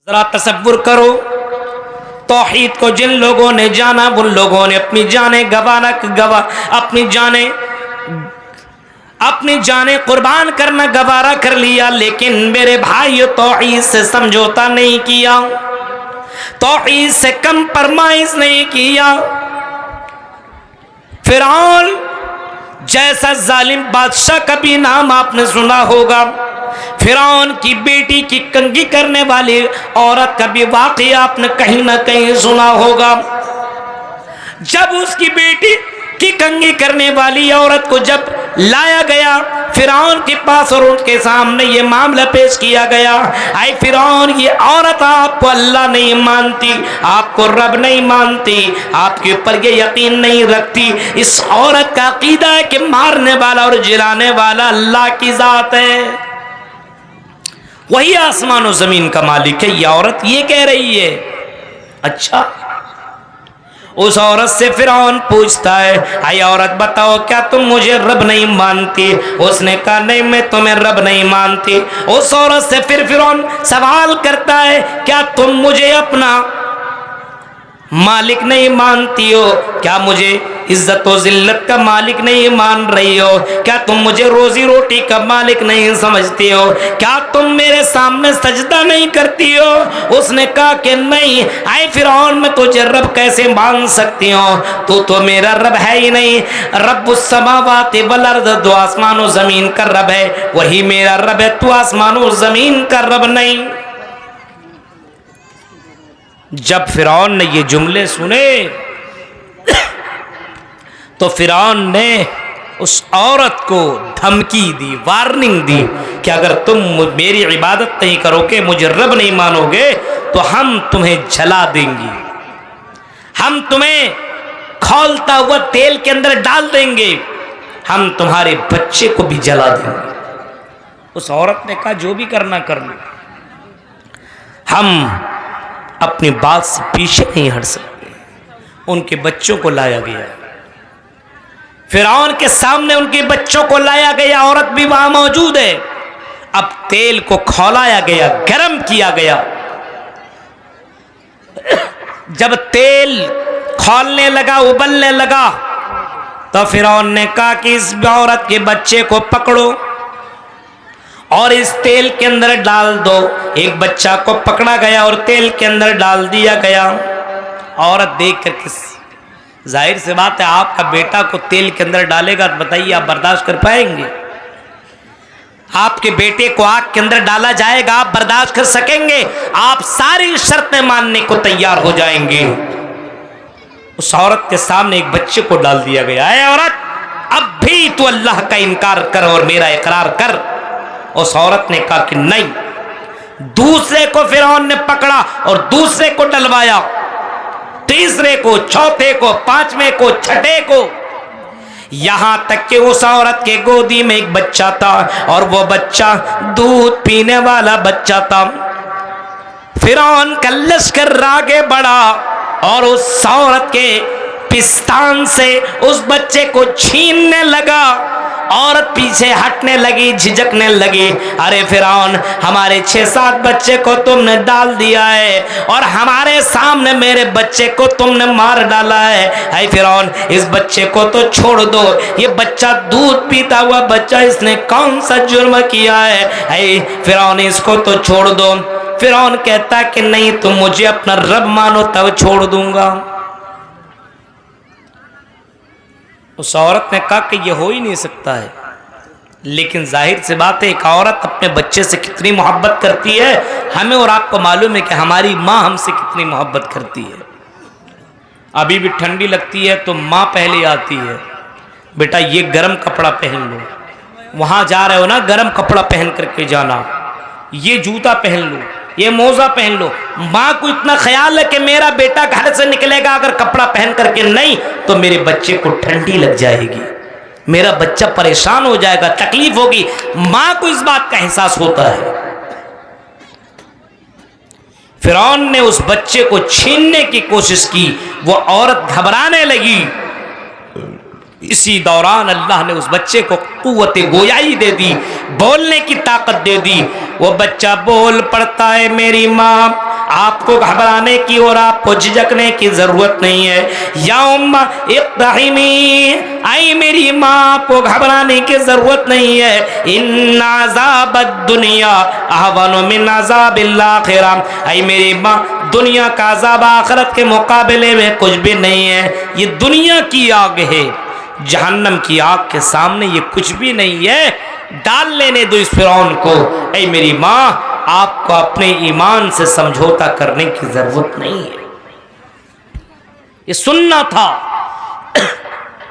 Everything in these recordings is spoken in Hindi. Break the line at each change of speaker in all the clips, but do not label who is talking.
जरा तसव्वुर करो, तौहीद को जिन लोगों ने जाना उन लोगों ने अपनी जाने कुर्बान करना गवारा कर लिया, लेकिन मेरे भाइयों तौहीद से समझौता नहीं किया, तौहीद से कंप्रोमाइज नहीं किया। फिरौन जैसा जालिम बादशाह का भी नाम आपने सुना होगा, फिरौन की बेटी की कंगी करने वाली औरत का भी वाकया आपने कहीं ना कहीं सुना होगा। जब उसकी बेटी की कंगी करने वाली औरत को जब लाया गया फिरौन के पास और उनके सामने ये मामला पेश किया गया, आए फिरौन ये औरत आपको अल्लाह नहीं मानती, आपको रब नहीं मानती, आपके ऊपर ये यकीन नहीं रखती, इस औरत का अकीदा है कि मारने वाला और जिलाने वाला अल्लाह की जात है, वही आसमान और जमीन का मालिक है, ये औरत ये कह रही है। अच्छा, उस औरत से फिरौन पूछता है, आई औरत बताओ क्या तुम मुझे रब नहीं मानती? उसने कहा नहीं मैं तुम्हें रब नहीं मानती। उस औरत से फिर फिरौन सवाल करता है, क्या तुम मुझे अपना मालिक नहीं मानती हो? क्या मुझे इज्जत और जिल्लत का मालिक नहीं मान रही हो? क्या तुम मुझे रोजी रोटी का मालिक नहीं समझती हो? क्या तुम मेरे सामने सजदा नहीं करती हो? उसने कहा कि नहीं। आए फिरौन मैं तुझे रब कैसे मान सकती हूँ? तू तो मेरा रब है ही नहीं। रब्बुस समावाति वल अर्द, दो आसमान और जमीन का रब है, वही मेरा रब है, तू आसमान और जमीन का रब नहीं। जब फिरौन ने ये जुमले सुने तो फिरौन ने उस औरत को धमकी दी, वार्निंग दी कि अगर तुम मेरी इबादत नहीं करोगे, मुझे रब नहीं मानोगे, तो हम तुम्हें जला देंगे, हम तुम्हें खौलता हुआ तेल के अंदर डाल देंगे, हम तुम्हारे बच्चे को भी जला देंगे। उस औरत ने कहा जो भी करना कर लो, हम अपनी बात से पीछे नहीं हट सकते। उनके बच्चों को लाया गया, फिरौन के सामने उनके बच्चों को लाया गया, औरत भी वहां मौजूद है। अब तेल को खौलाया गया, गर्म किया गया। जब तेल खौलने लगा, उबलने लगा, तो फिरौन ने कहा कि इस औरत के बच्चे को पकड़ो और इस तेल के अंदर डाल दो। एक बच्चा को पकड़ा गया और तेल के अंदर डाल दिया गया। औरत देख कर, जाहिर सी बात है, आपका बेटा को तेल के अंदर डालेगा तो बताइए आप बर्दाश्त कर पाएंगे? आपके बेटे को आग के अंदर डाला जाएगा, आप बर्दाश्त कर सकेंगे? आप सारी शर्तें मानने को तैयार हो जाएंगे। उस औरत के सामने एक बच्चे को डाल दिया गया है। औरत अब भी तू अल्लाह का इनकार कर और मेरा इकरार कर। उस औरत ने कहा कि नहीं। दूसरे को फिरौन ने पकड़ा और दूसरे को डलवाया, तीसरे को, चौथे को, पांचवें को, छठे को, यहां तक कि उस औरत के गोदी में एक बच्चा था और वो बच्चा दूध पीने वाला बच्चा था। फिरौन का लश्कर आगे बढ़ा और उस औरत के पिस्तान से उस बच्चे को छीनने लगा। औरत पीछे हटने लगी, झिझकने लगी। अरे फिरौन, हमारे 6-7 बच्चे को तुमने डाल दिया है और हमारे सामने मेरे बच्चे को तुमने मार डाला है। ऐ फिरौन, इस बच्चे को तो छोड़ दो, ये बच्चा दूध पीता हुआ बच्चा, इसने कौन सा जुर्म किया है? ऐ फिरौन, इसको तो छोड़ दो। फिरौन कहता कि नहीं, तुम मुझे अपना रब मानो तब छोड़ दूंगा। उस औरत ने कहा कि यह हो ही नहीं सकता है। लेकिन जाहिर सी बात है, एक औरत अपने बच्चे से कितनी मोहब्बत करती है, हमें और आपको मालूम है कि हमारी माँ हमसे कितनी मोहब्बत करती है। अभी भी ठंडी लगती है तो माँ पहले आती है, बेटा ये गर्म कपड़ा पहन लो, वहाँ जा रहे हो ना गर्म कपड़ा पहन करके जाना, ये जूता पहन लो, ये मोजा पहन लो। माँ को इतना ख्याल है कि मेरा बेटा घर से निकलेगा अगर कपड़ा पहन करके नहीं तो मेरे बच्चे को ठंडी लग जाएगी, मेरा बच्चा परेशान हो जाएगा, तकलीफ होगी। माँ को इस बात का एहसास होता है। फिरौन ने उस बच्चे को छीनने की कोशिश की, वो औरत घबराने लगी। इसी दौरान अल्लाह ने उस बच्चे को कुव्वत गोयाई दे दी, बोलने की ताकत दे दी। वो बच्चा बोल पड़ता है, मेरी माँ आपको घबराने की और आपको झिझकने की जरूरत नहीं है। या उम्मा इक़्तहिमी, आई मेरी माँ, आपको घबराने की जरूरत नहीं है। इन्ना अज़ाबद दुनिया अहवनु मिन अज़ाबिल आखिरह, आई मेरी माँ, दुनिया का अज़ाब आखिरत के मुकाबले में कुछ भी नहीं है। ये दुनिया की आग है, जहन्नम की आग के सामने ये कुछ भी नहीं है। डाल लेने दो इस फिरौन को। ऐ मेरी माँ, आपको अपने ईमान से समझौता करने की जरूरत नहीं है। ये सुनना था।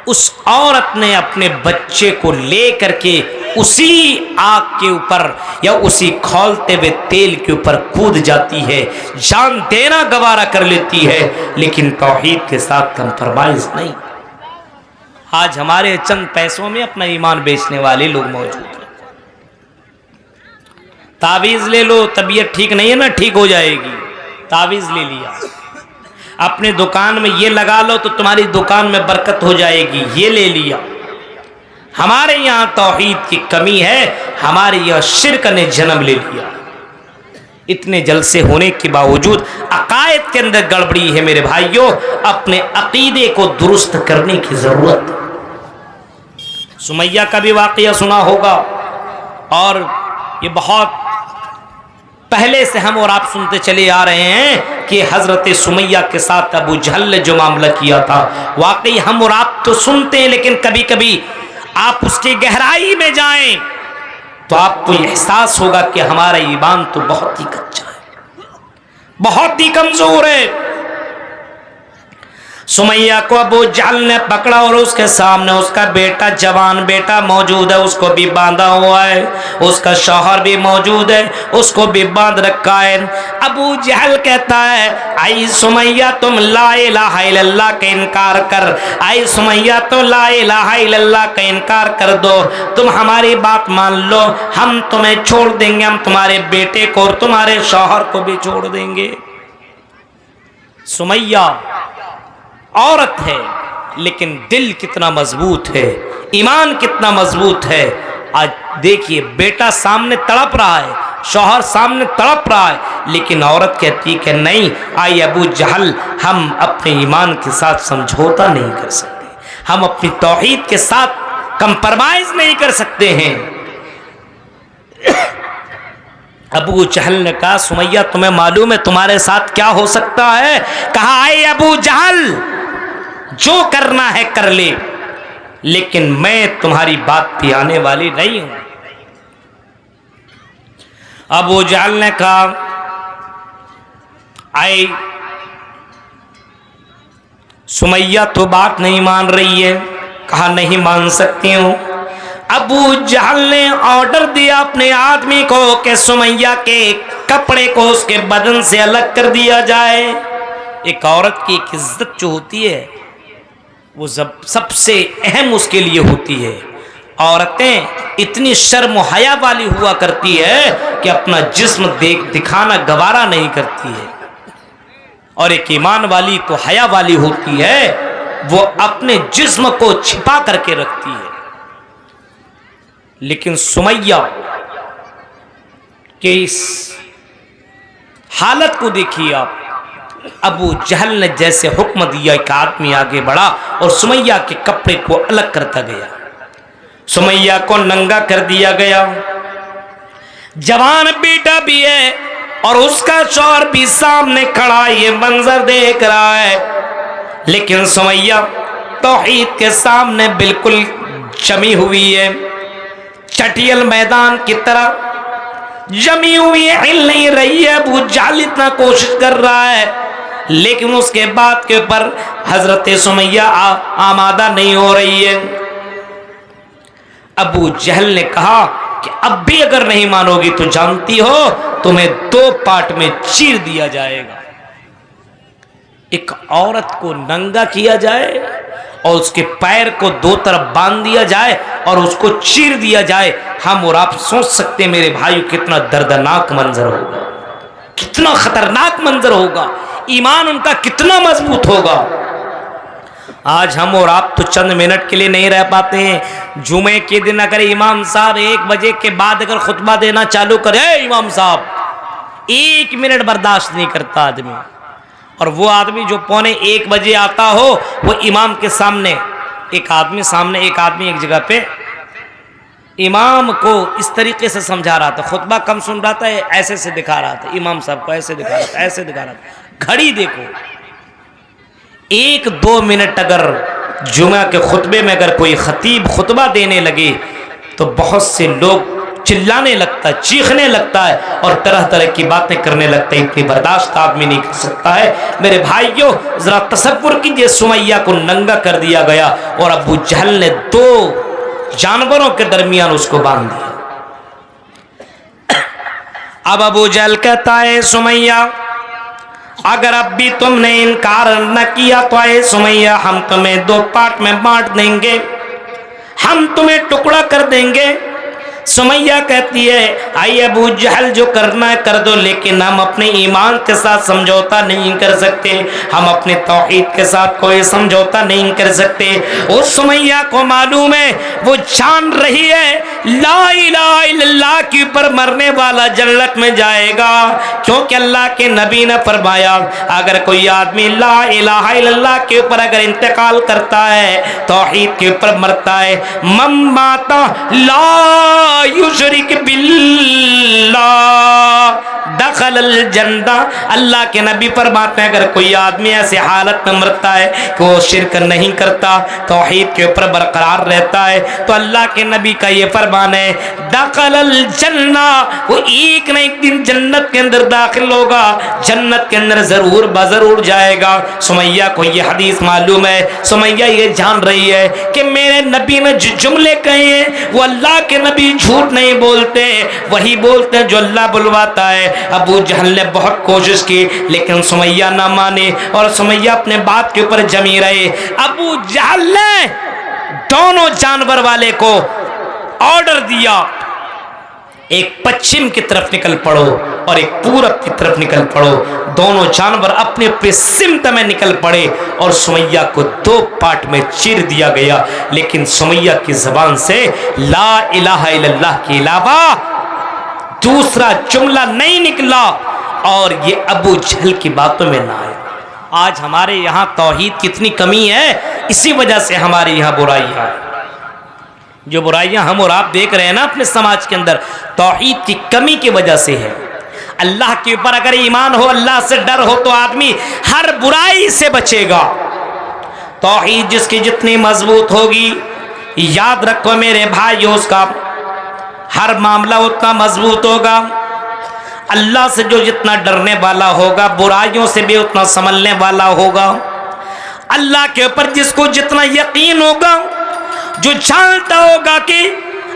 उस औरत ने अपने बच्चे को लेकर के उसी आग के ऊपर या उसी खौलते हुए तेल के ऊपर कूद जाती है, जान देना गवारा कर लेती है, लेकिन तौहीद के साथ कंप्रोमाइज नहीं। आज हमारे चंद पैसों में अपना ईमान बेचने वाले लोग मौजूद हैं। तावीज़ ले लो, तबीयत ठीक नहीं है ना, ठीक हो जाएगी, तावीज़ ले लिया। अपने दुकान में ये लगा लो तो तुम्हारी दुकान में बरकत हो जाएगी, ये ले लिया। हमारे यहाँ तौहीद की कमी है, हमारे यहाँ शिर्क ने जन्म ले लिया। इतने जलसे होने के बावजूद अकायद के अंदर गड़बड़ी है। मेरे भाइयों, अपने अकीदे को दुरुस्त करने की जरूरत है। सुमैया का भी वाकया सुना होगा, और ये बहुत पहले से हम और आप सुनते चले आ रहे हैं कि हजरत सुमैया के साथ अबू जहल ने जो मामला किया था, वाकई हम और आप तो सुनते हैं, लेकिन कभी कभी आप उसकी गहराई में जाएं तो आपको एहसास होगा कि हमारा ईमान तो बहुत ही कच्चा है, बहुत ही कमजोर है। सुमैया को अबू जहल ने पकड़ा और उसके सामने उसका बेटा, जवान बेटा मौजूद है, उसको भी बांधा हुआ है, उसका शौहर भी मौजूद है, उसको भी बांध रखा है। अबू जहल कहता है, आई सुमैया, तुम ला इलाहा इल्लल्लाह का इनकार कर, आई सुमैया, तो ला इलाहा इल्लल्लाह का इनकार कर दो, तुम हमारी बात मान लो, हम तुम्हें छोड़ देंगे, हम तुम्हारे बेटे को और तुम्हारे शौहर को भी छोड़ देंगे। सुमैया औरत है, लेकिन दिल कितना मजबूत है, ईमान कितना मजबूत है। आज देखिए, बेटा सामने तड़प रहा है, शौहर सामने तड़प रहा है, लेकिन औरत कहती है कि नहीं, आई अबू जहल, हम अपने ईमान के साथ समझौता नहीं कर सकते, हम अपनी तौहीद के साथ कंप्रोमाइज नहीं कर सकते हैं। अबू जहल ने कहा, सुमैया, तुम्हें मालूम है तुम्हारे साथ क्या हो सकता है? कहा, आई अबू जहल, जो करना है कर ले, लेकिन मैं तुम्हारी बात पे आने वाली नहीं हूं। अबू जहल ने कहा, आई सुमैया तो बात नहीं मान रही है। कहा, नहीं मान सकती हूं। अबू जहल ने ऑर्डर दिया अपने आदमी को कि सुमैया के कपड़े को उसके बदन से अलग कर दिया जाए। एक औरत की एक इज्जत जो होती है वो सबसे अहम उसके लिए होती है। औरतें इतनी शर्म हया वाली हुआ करती है कि अपना जिस्म दिखाना गवारा नहीं करती है, और एक ईमान वाली तो हया वाली होती है, वो अपने जिस्म को छिपा करके रखती है। लेकिन सुमैया के इस हालत को देखिए आप। अबू जहल ने जैसे हुक्म दिया, एक आदमी आगे बढ़ा और सुमैया के कपड़े को अलग करता गया। सुमैया को नंगा कर दिया गया। जवान बेटा भी है और उसका शौहर भी सामने खड़ा ये मंजर देख रहा है, लेकिन सुमैया तौहीद के सामने बिल्कुल जमी हुई है, चटियल मैदान की तरह जमी हुई है, हिल नहीं रही है। अबू जहल इतना कोशिश कर रहा है, लेकिन उसके बाद के ऊपर हजरत सुमैया आमादा नहीं हो रही है। अबू जहल ने कहा कि अब भी अगर नहीं मानोगी तो जानती हो तुम्हें 2 पार्ट में चीर दिया जाएगा। एक औरत को नंगा किया जाए और उसके पैर को 2 तरफ बांध दिया जाए और उसको चीर दिया जाए। हम और आप सोच सकते हैं मेरे भाई, कितना दर्दनाक मंजर होगा, कितना खतरनाक मंजर होगा, ईमान उनका कितना मजबूत होगा। आज हम और आप तो चंद मिनट के लिए नहीं रह पाते हैं। जुमे के दिन अगर इमाम साहब 1 बजे के बाद अगर खुतबा देना चालू करे, इमाम साहब 1 मिनट बर्दाश्त नहीं करता आदमी। और वो आदमी जो 1:45 बजे आता हो, वो इमाम के सामने एक आदमी एक जगह पे इमाम को इस तरीके से समझा रहा था, खुतबा कम सुन रहा था, ऐसे से दिखा रहा था इमाम साहब को, ऐसे दिखा रहा था, ऐसे दिखा रहा था। घड़ी देखो, 1-2 मिनट अगर जुमा के खुतबे में अगर कोई खतीब खुतबा देने लगे तो बहुत से लोग चिल्लाने लगता है, चीखने लगता है और तरह तरह की बातें करने लगते हैं। इतनी बर्दाश्त आदमी नहीं कर सकता है। मेरे भाइयों, जरा तसव्वुर कीजिए, सुमैया को नंगा कर दिया गया और अबू जहल ने 2 जानवरों के दरमियान उसको बांध दिया। अब अबू जहल कहता है, सुमैया अगर अब भी तुमने इनकार न किया तो आए सुमैया, हम तुम्हें 2 पार्ट में बांट देंगे, हम तुम्हें टुकड़ा कर देंगे। सुमैया कहती है, आई अबू जहल जो करना है कर दो, लेकिन हम अपने ईमान के साथ समझौता नहीं कर सकते, हम अपने तौहीद के साथ कोई समझौता नहीं कर सकते। उस सुमैया को मालूम है, वो जान रही है ला इलाहा इल्लल्लाह के ऊपर मरने वाला जन्नत में जाएगा, क्योंकि अल्लाह के नबी ने फरमाया अगर कोई आदमी ला इलाहा इल्लल्लाह के ऊपर अगर इंतकाल करता है, तौहीद के ऊपर मरता है, मम माता ला युशरिक बिल्लाह दखलल जन्नह, अल्लाह के नबी फरमाते हैं अगर कोई आदमी ऐसे हालत में मरता है कि वो शिरक नहीं करता, तौहीद के ऊपर बरकरार रहता है, तो अल्लाह के नबी का ये फरमान है दखलल जन्नह, वो एक न एक दिन जन्नत के अंदर दाखिल होगा, जन्नत के अंदर जरूर बजरूर जाएगा। सुमैया को ये हदीस मालूम है, सुमैया ये जान रही है कि मेरे नबी ने जो जुमले कहे हैं वो अल्लाह के नबी झूठ नहीं बोलते, वही बोलते हैं जो अल्लाह बुलवाता है। अबू जहल ने बहुत कोशिश की लेकिन सुमैया ना माने और सुमैया अपने बात के ऊपर जमी रहे। अबू जहल ने दोनों जानवर वाले को ऑर्डर दिया, एक पश्चिम की तरफ निकल पड़ो और एक पूरब की तरफ निकल पड़ो। दोनों जानवर अपने अपने सिमत में निकल पड़े और सुमैया को 2 पार्ट में चीर दिया गया, लेकिन सुमैया की जबान से ला इलाहा इल्लल्लाह के अलावा दूसरा जुमला नहीं निकला और ये अबू जहल की बातों में ना आया। आज हमारे यहाँ तौहीद कितनी कमी है, इसी वजह से हमारे यहाँ बुराइयाँ, जो बुराइयां हम और आप देख रहे हैं ना अपने समाज के अंदर, तौहीद की कमी की वजह से है। अल्लाह के ऊपर अगर ईमान हो, अल्लाह से डर हो, तो आदमी हर बुराई से बचेगा। तौहीद जिसकी जितनी मजबूत होगी, याद रखो मेरे भाइयों, उसका हर मामला उतना मजबूत होगा। अल्लाह से जो जितना डरने वाला होगा, बुराइयों से भी उतना संभलने वाला होगा। अल्लाह के ऊपर जिसको जितना यकीन होगा, जो जानता होगा कि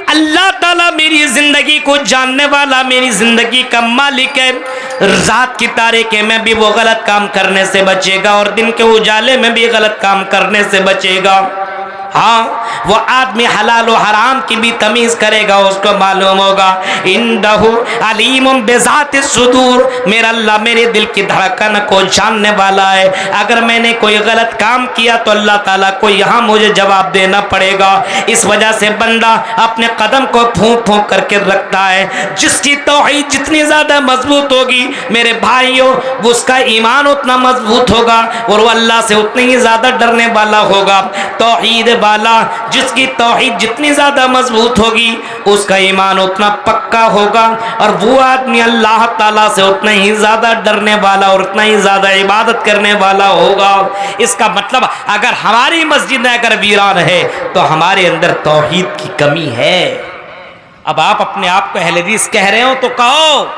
अल्लाह ताला मेरी जिंदगी को जानने वाला, मेरी जिंदगी का मालिक है, रात की तारीखे में भी वो गलत काम करने से बचेगा और दिन के उजाले में भी गलत काम करने से बचेगा। हाँ, वो आदमी हलाल और हराम की भी तमीज करेगा, उसको मालूम होगा इंदहु अलीमुम बिज़ातिस सुदूर, मेरा अल्लाह मेरे दिल की धड़कन को जानने वाला है। अगर मैंने कोई गलत काम किया तो अल्लाह ताला को यहाँ मुझे जवाब देना पड़ेगा। इस वजह से बंदा अपने कदम को फूंक फूंक करके रखता है। जिसकी तौहीद जितनी ज़्यादा मजबूत होगी मेरे भाइयों, उसका ईमान उतना मजबूत होगा और वो अल्लाह से उतनी ही ज़्यादा डरने वाला होगा। तौहीद वाला, जिसकी तौहीद जितनी ज्यादा मजबूत होगी उसका ईमान उतना पक्का होगा और वो आदमी अल्लाह ताला से उतना ही ज्यादा डरने वाला और उतना ही ज्यादा इबादत करने वाला होगा। इसका मतलब अगर हमारी मस्जिद अगर वीरान है तो हमारे अंदर तौहीद की कमी है। अब आप अपने आप को अहले हदीस कह रहे हो तो कहो,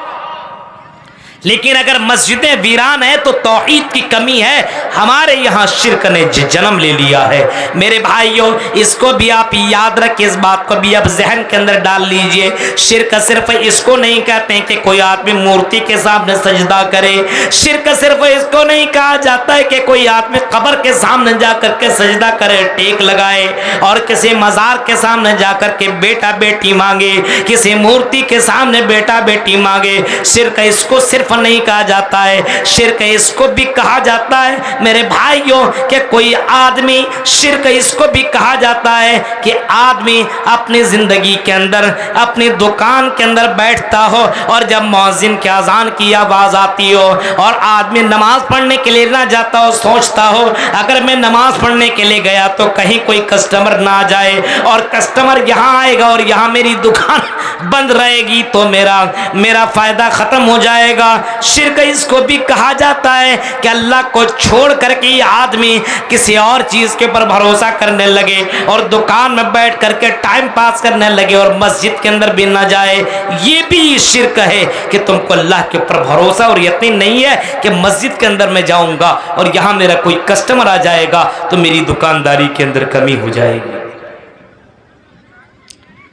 लेकिन अगर मस्जिदें वीरान है तो तौहीद की कमी है। हमारे यहाँ शिर्क ने जन्म ले लिया है। मेरे भाइयों, इसको भी आप याद रखिए, इस बात को भी आप जहन के अंदर डाल लीजिए। शिर्क सिर्फ इसको नहीं कहते हैं कि कोई आदमी मूर्ति के सामने सजदा करे। शिर्क सिर्फ इसको नहीं कहा जाता है कि कोई आदमी कब्र के सामने जा करके सजदा करे, टेक लगाए और किसी मज़ार के सामने जा करके बेटा बेटी मांगे, किसी मूर्ति के सामने बेटा बेटी मांगे। शिर्क इसको सिर्फ कुफ्र नहीं कहा जाता है, शिर्क इसको भी कहा जाता है मेरे भाइयों कि कोई आदमी, शिर्क इसको भी कहा जाता है कि आदमी अपनी जिंदगी के अंदर अपनी दुकान के अंदर बैठता हो और जब मुअज्जिन की अजान की आवाज आती हो और आदमी नमाज पढ़ने के लिए ना जाता हो, सोचता हो अगर मैं नमाज पढ़ने के लिए गया तो कहीं कोई कस्टमर ना आ जाए और कस्टमर यहाँ आएगा और यहाँ मेरी दुकान बंद रहेगी तो मेरा फायदा खत्म हो जाएगा। शिर्क इसको भी कहा जाता है कि अल्लाह को छोड़ करके ये आदमी किसी और चीज के ऊपर भरोसा करने लगे और दुकान में बैठ करके टाइम पास करने लगे और मस्जिद के अंदर भी ना जाए। ये भी शिर्क है कि तुमको अल्लाह के ऊपर भरोसा और यकीन नहीं है कि मस्जिद के अंदर मैं जाऊंगा और यहाँ मेरा कोई कस्टमर आ जाएगा तो मेरी दुकानदारी के अंदर कमी हो जाएगी।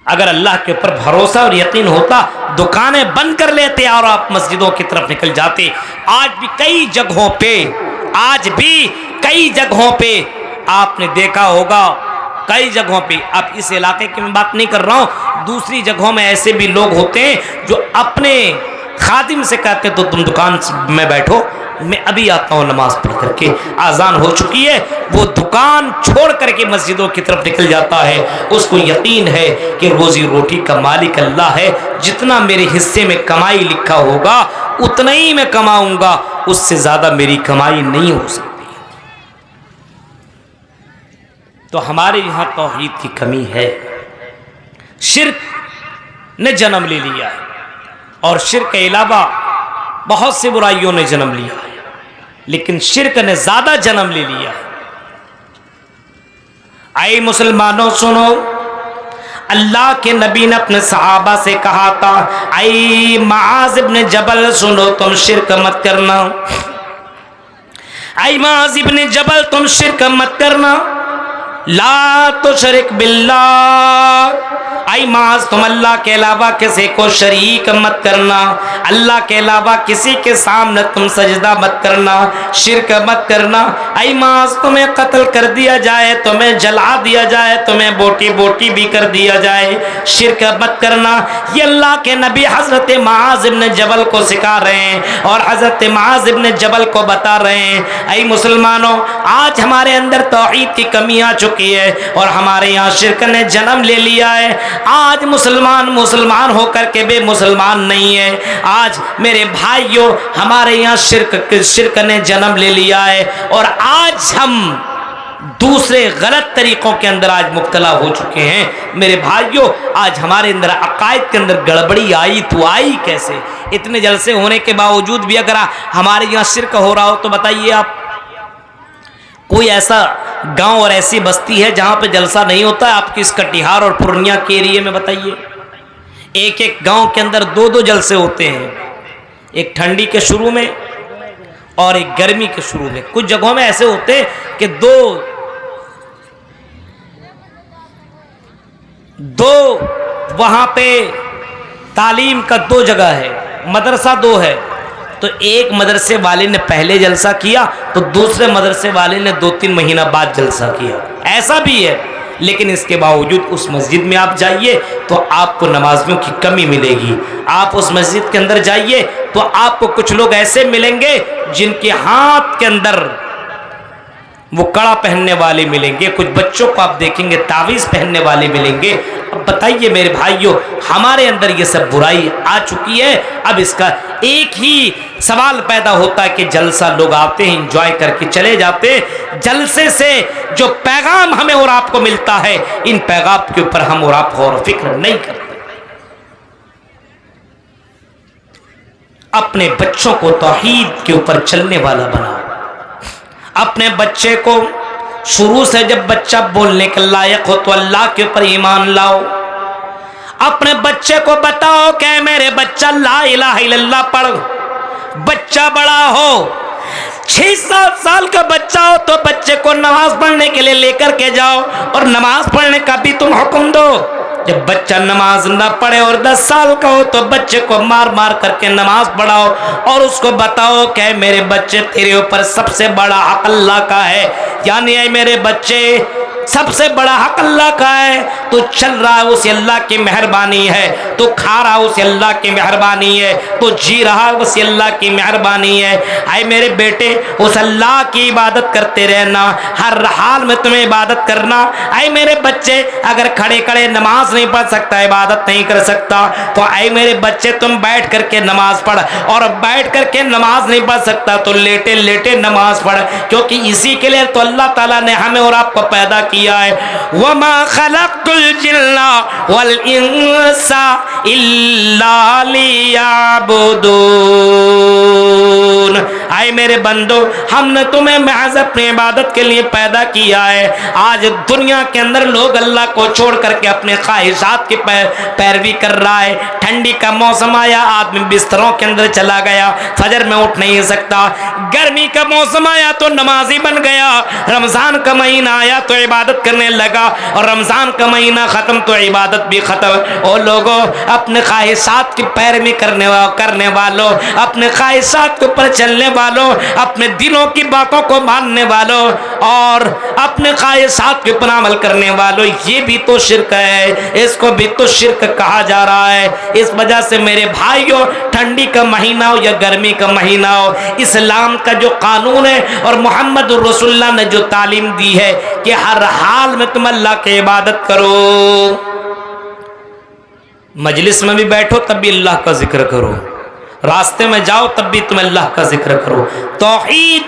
अगर अल्लाह के ऊपर भरोसा और यकीन होता दुकानें बंद कर लेते और आप मस्जिदों की तरफ निकल जाते। आज भी कई जगहों पे आपने देखा होगा, कई जगहों पे, अब इस इलाके की मैं बात नहीं कर रहा हूं, दूसरी जगहों में ऐसे भी लोग होते हैं जो अपने खादिम से कहते तो तुम दुकान में बैठो, मैं अभी आता हूँ नमाज पढ़ करके, आज़ान हो चुकी है। वो दुकान छोड़ करके मस्जिदों की तरफ निकल जाता है। उसको यकीन है कि रोजी रोटी का मालिक अल्लाह है, जितना मेरे हिस्से में कमाई लिखा होगा उतना ही मैं कमाऊंगा, उससे ज़्यादा मेरी कमाई नहीं हो सकती। तो हमारे यहाँ तौहीद की कमी है। शिर्क ने जन्म ले लिया है और शिर्क के अलावा बहुत सी बुराइयों ने जन्म लिया है, लेकिन शिर्क ने ज्यादा जन्म ले लिया है। आए मुसलमानों सुनो, अल्लाह के नबी ने अपने सहाबा से कहा था, आई मुआज़ इब्न जबल सुनो तुम शिर्क मत करना, आई मुआज़ इब्न जबल तुम शिर्क मत करना, ला तुशरिक बिल्लाह, आई माज तुम अल्लाह के अलावा किसी को शरीक मत करना, अल्लाह के अलावा किसी के सामने तुम सजदा मत करना, शिर्क मत करना। आई माज तुम्हें कत्ल कर दिया जाए, तुम्हें जला दिया जाए, तुम्हें बोटी बोटी भी कर दिया जाए, शिर्क मत करना। ये अल्लाह के नबी हजरत मुआज़ इब्न जबल को सिखा रहे हैं और हजरत मुआज़ इब्न जबल को बता रहे हैं। आई मुसलमानों, आज हमारे अंदर तौहीद की कमी आ चुकी है और हमारे यहाँ शिर्क ने जन्म ले लिया है। आज मुसलमान होकर के बे मुसलमान नहीं है। आज मेरे भाइयों, हमारे यहाँ शिर्क ने जन्म ले लिया है और आज हम दूसरे गलत तरीकों के अंदर आज मुब्तला हो चुके हैं। मेरे भाइयों, आज हमारे अंदर अकायद के अंदर गड़बड़ी आई तो आई कैसे? इतने जलसे होने के बावजूद भी अगर हमारे यहाँ शिर्क हो रहा हो तो बताइए आप, कोई ऐसा गांव और ऐसी बस्ती है जहां पे जलसा नहीं होता है? आपकी इस कटिहार और पूर्णिया के एरिए में बताइए, एक एक गांव के अंदर दो दो जलसे होते हैं, एक ठंडी के शुरू में और एक गर्मी के शुरू में। कुछ जगहों में ऐसे होते हैं कि दो वहां पे तालीम का दो जगह है, मदरसा दो है, तो एक मदरसे वाले ने पहले जलसा किया तो दूसरे मदरसे वाले ने 2-3 महीना बाद जलसा किया, ऐसा भी है। लेकिन इसके बावजूद उस मस्जिद में आप जाइए तो आपको नमाजियों की कमी मिलेगी। आप उस मस्जिद के अंदर जाइए तो आपको कुछ लोग ऐसे मिलेंगे जिनके हाथ के अंदर वो कड़ा पहनने वाले मिलेंगे, कुछ बच्चों को आप देखेंगे तावीज़ पहनने वाले मिलेंगे। अब बताइए मेरे भाइयों, हमारे अंदर ये सब बुराई आ चुकी है। अब इसका एक ही सवाल पैदा होता है कि जलसा लोग आते हैं, एंजॉय करके चले जाते, जलसे से जो पैगाम हमें और आपको मिलता है, इन पैगाम के ऊपर हम और आप गौर फिक्र नहीं करते। अपने बच्चों को तौहीद के ऊपर चलने वाला बनाओ। अपने बच्चे को शुरू से जब बच्चा बोलने के लायक हो तो अल्लाह के ऊपर ईमान लाओ। अपने बच्चे को बताओ कि मेरे बच्चा ला इलाहा इल्लल्लाह पढ़। बच्चा बड़ा हो, 6-7 साल का बच्चा हो तो बच्चे को नमाज पढ़ने के लिए लेकर के जाओ और नमाज पढ़ने का भी तुम हुक्म दो। जब बच्चा नमाज न पढ़े और 10 साल का हो तो बच्चे को मार मार करके नमाज पढ़ाओ और उसको बताओ कि मेरे बच्चे तेरे ऊपर सबसे बड़ा हक अल्लाह का है, यानी मेरे बच्चे सबसे बड़ा हक अल्लाह का है। तू चल रहा है उस अल्लाह की मेहरबानी है, तू खा रहा उस अल्लाह की मेहरबानी है, तू जी रहा उस अल्लाह की मेहरबानी है। आए मेरे बेटे, उस अल्लाह की इबादत करते रहना, हर हाल में तुम्हें इबादत करना। आए मेरे बच्चे, अगर खड़े खड़े नमाज नहीं पढ़ सकता, इबादत नहीं कर सकता, तो आए मेरे बच्चे तुम बैठ करके नमाज पढ़, और बैठ करके नमाज नहीं पढ़ सकता तो लेटे लेटे नमाज पढ़, क्योंकि इसी के लिए तो अल्लाह ताला ने हमें और आपको पैदा किया है। वमा खलक़तुल जिन्ना वल इंसा इल्ला लियअबुदून। आए मेरे बंदो, हमने तुम्हें महज अपनी इबादत के लिए पैदा किया है। आज दुनिया के अंदर लोग अल्लाह को छोड़ करके अपने ख्वाहिशात की पैरवी कर रहा है। ठंडी का मौसम आया, आदमी बिस्तरों के अंदर चला गया, फजर में उठ नहीं सकता। गर्मी का मौसम आया तो नमाजी बन गया। रमजान का महीना आया तो इबादत करने लगा, और रमजान का महीना खत्म तो इबादत भी खत्म। और लोगों, अपने ख्वाहिशात की पैरवी करने वालों, अपने ख्वाहिशात के ऊपर चलने वालों, अपने दिलों की बातों को मानने वालों, और अपने ख्वाहिशात के ऊपर अमल करने वालों, ये भी तो शिर्क है, इसको भी तो शिर्क कहा जा रहा है। इस वजह से मेरे भाइयों, ठंडी का महीना हो या गर्मी का महीना हो, इस्लाम का जो कानून है और मोहम्मद रसूलुल्लाह ने जो तालीम दी है कि हर हाल में तुम अल्लाह की इबादत करो। मजलिस में भी बैठो तब भी अल्लाह का जिक्र करो, रास्ते में जाओ तब भी तुम अल्लाह का जिक्र करो। तौहीद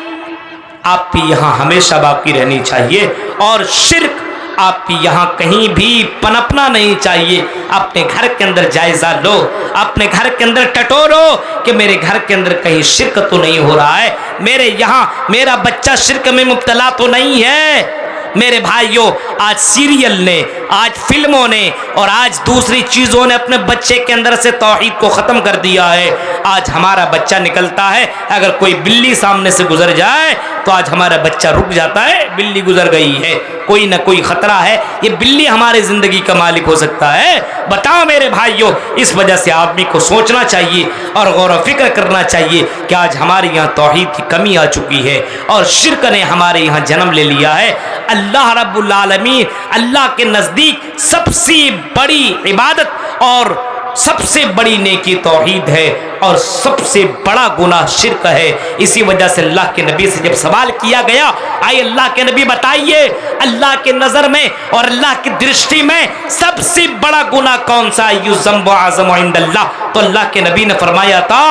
आपकी यहाँ हमेशा बाकी रहनी चाहिए, और शिर्क आपकी यहाँ कहीं भी पनपना नहीं चाहिए। अपने घर के अंदर जायजा लो, अपने घर के अंदर टटोरो कि मेरे घर के अंदर कहीं शिर्क तो नहीं हो रहा है, मेरे यहाँ मेरा बच्चा शिर्क में मुब्तला तो नहीं है। मेरे भाइयों, आज सीरियल ने, आज फिल्मों ने और आज दूसरी चीज़ों ने अपने बच्चे के अंदर से तौहीद को ख़त्म कर दिया है। आज हमारा बच्चा निकलता है, अगर कोई बिल्ली सामने से गुजर जाए तो आज हमारा बच्चा रुक जाता है, बिल्ली गुजर गई है, कोई ना कोई ख़तरा है, ये बिल्ली हमारी ज़िंदगी का मालिक हो सकता है। बताओ मेरे भाइयों, इस वजह से आदमी को सोचना चाहिए और गौर व फिक्र करना चाहिए कि आज हमारे यहाँ तौहीद की कमी आ चुकी है और शिर्क ने हमारे यहाँ जन्म ले लिया है। अल्लाह रब्बुल आलमीन, अल्लाह के नज़दीक सबसे बड़ी इबादत और सबसे बड़ी नेकी तौहीद है, और सबसे बड़ा गुनाह शिर्क है। इसी वजह से अल्लाह के नबी से जब सवाल किया गया, आइए अल्लाह के नबी बताइए, अल्लाह के नज़र में और अल्लाह की दृष्टि में सबसे बड़ा गुनाह कौन सा है? युज़म्बु आज़मु इंदल्लाह। तो अल्लाह के नबी ने फरमाया था,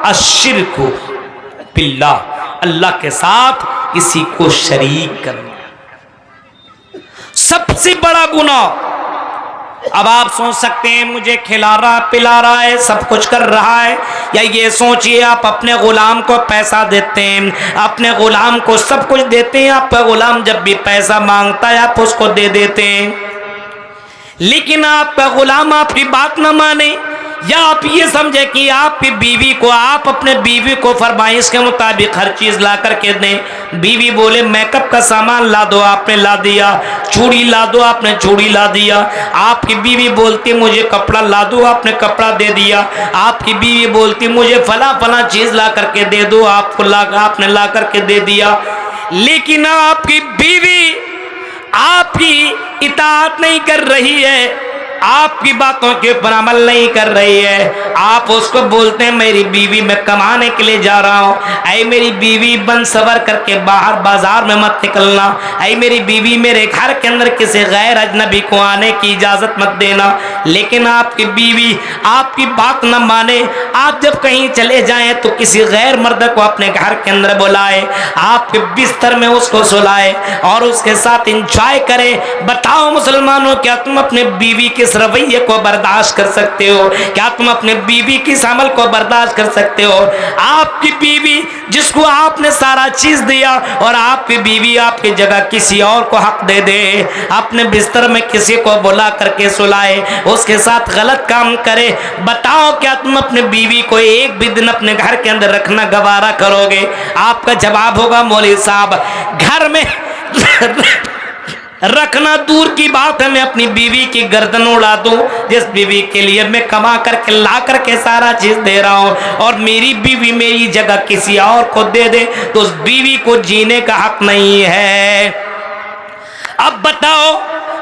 अश्शिर्कु बिल्लाह, अल्लाह के साथ किसी को शरीक करना सबसे बड़ा गुनाह। अब आप सोच सकते हैं मुझे खिला रहा पिला रहा है, सब कुछ कर रहा है, या ये सोचिए आप अपने गुलाम को पैसा देते हैं, अपने गुलाम को सब कुछ देते हैं, आपका गुलाम जब भी पैसा मांगता है आप उसको दे देते हैं, लेकिन आपका गुलाम आपकी बात ना माने, या आप ये समझे कि आपकी बीवी को, आप अपने बीवी को फरमाइश के मुताबिक हर चीज़ ला करके दें। बीवी बोले मेकअप का सामान ला दो, आपने ला दिया, चूड़ी ला दो, आपने चूड़ी ला दिया। आपकी बीवी बोलती मुझे कपड़ा ला दो, आपने कपड़ा दे दिया। आपकी बीवी बोलती मुझे फला फला चीज़ ला करके दे दो, आपने ला करके दे दिया। लेकिन आपकी बीवी आपकी इताअत नहीं कर रही है, आपकी बातों के ऊपर अमल नहीं कर रही है। आप उसको बोलते हैं मेरी बीवी मैं कमाने के लिए जा रहा हूँ, ऐ मेरी बीवी बन सवर करके बाहर बाजार में मत निकलना, ऐ मेरी बीवी मेरे घर के अंदर किसी गैर अजनबी को आने की इजाज़त मत देना। लेकिन आपकी बीवी आपकी बात न माने, आप जब कहीं चले जाएं तो किसी गैर मर्द को अपने घर के अंदर बुलाए, आपके बिस्तर में उसको सुलाए और उसके साथ इंजॉय करें। बताओ मुसलमानों, क्या तुम अपने बीवी के इस रवैये को बर्दाश्त कर सकते हो? क्या तुम अपने बीवी की इस अमल को बर्दाश्त कर सकते हो? आपकी बीवी जिसको आपने सारा चीज दिया और आपकी बीवी आपकी जगह किसी और को हक दे दे, अपने बिस्तर में किसी को बुला करके सुलाए, उसके साथ गलत काम करे, बताओ क्या तुम अपने बीवी को एक भी दिन अपने घर के अंदर रखना गवारा करोगे? आपका जवाब होगा मौलवी साहब, घर में रखना दूर की बात है, मैं अपनी बीवी की गर्दन उड़ा दूं, जिस बीवी के लिए मैं कमा करके ला करके सारा चीज दे रहा हूं, और मेरी बीवी मेरी जगह किसी और को दे दे तो उस बीवी को जीने का हक नहीं है। अब बताओ,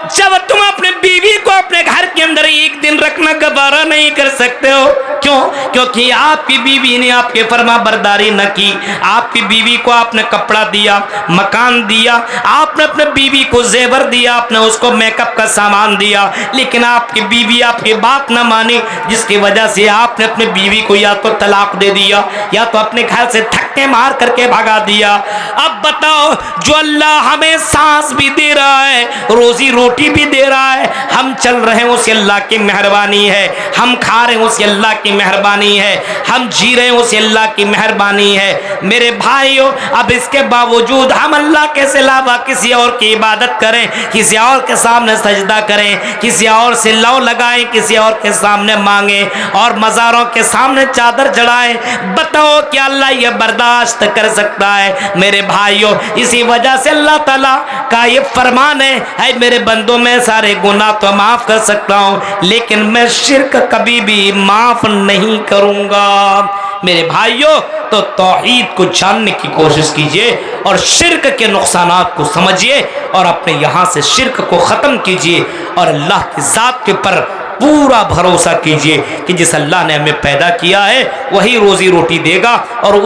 जब तुम अपने बीवी को अपने घर के अंदर एक दिन रखना गवारा नहीं कर सकते हो, क्यों? क्योंकि आपकी बीवी ने आपके फरमा बरदारी न की। आपकी बीवी को आपने कपड़ा दिया, मकान दिया, आपने अपने बीवी को जेवर दिया, आपने उसको मेकअप का सामान दिया, लेकिन आपकी बीवी आपकी बात न मानी, जिसकी वजह से आपने अपनी बीवी को या तो तलाक दे दिया या तो अपने घर से धक्के मार करके भगा दिया। अब बताओ, जो अल्लाह हमें सांस भी दे रहा है, रोजी रोटी भी दे रहा है, हम चल रहे हैं उस अल्लाह की मेहरबानी है, हम खा रहे हैं उस अल्लाह की मेहरबानी है, हम जी रहे हैं उस अल्लाह की मेहरबानी है। मेरे भाइयों, अब इसके बावजूद हम अल्लाह के सिवा किसी और की इबादत करें, किसी और के सामने सजदा करें, किसी और से लौ लगाएं, किसी और के सामने मांगें और मज़ारों के सामने चादर चढ़ाएं, बताओ क्या अल्लाह ये बर्दाश्त कर सकता है? मेरे भाइयों, इसी वजह से अल्लाह ताला का ये फरमान है मेरे बंदों, में सारे गुनाह तो माफ़ कर सकता हूँ, लेकिन मैं शिर्क कभी भी माफ़ नहीं करूँगा। मेरे भाइयों, तो तौहीद को जानने की कोशिश कीजिए और शिर्क के नुकसानात को समझिए और अपने यहाँ से शिर्क को ख़त्म कीजिए और अल्लाह की ज़ात के पर पूरा भरोसा कीजिए कि जिस अल्लाह ने हमें पैदा किया है वही रोज़ी रोटी देगा और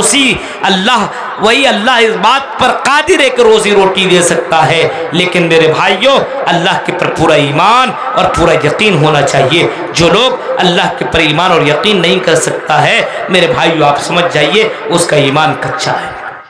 वही अल्लाह इस बात पर कादिर है कि रोज़ी रोटी दे सकता है। लेकिन मेरे भाइयों, अल्लाह के पर पूरा ईमान और पूरा यकीन होना चाहिए। जो लोग अल्लाह के पर ईमान और यकीन नहीं कर सकता है, मेरे भाइयों आप समझ जाइए उसका ईमान कच्चा है।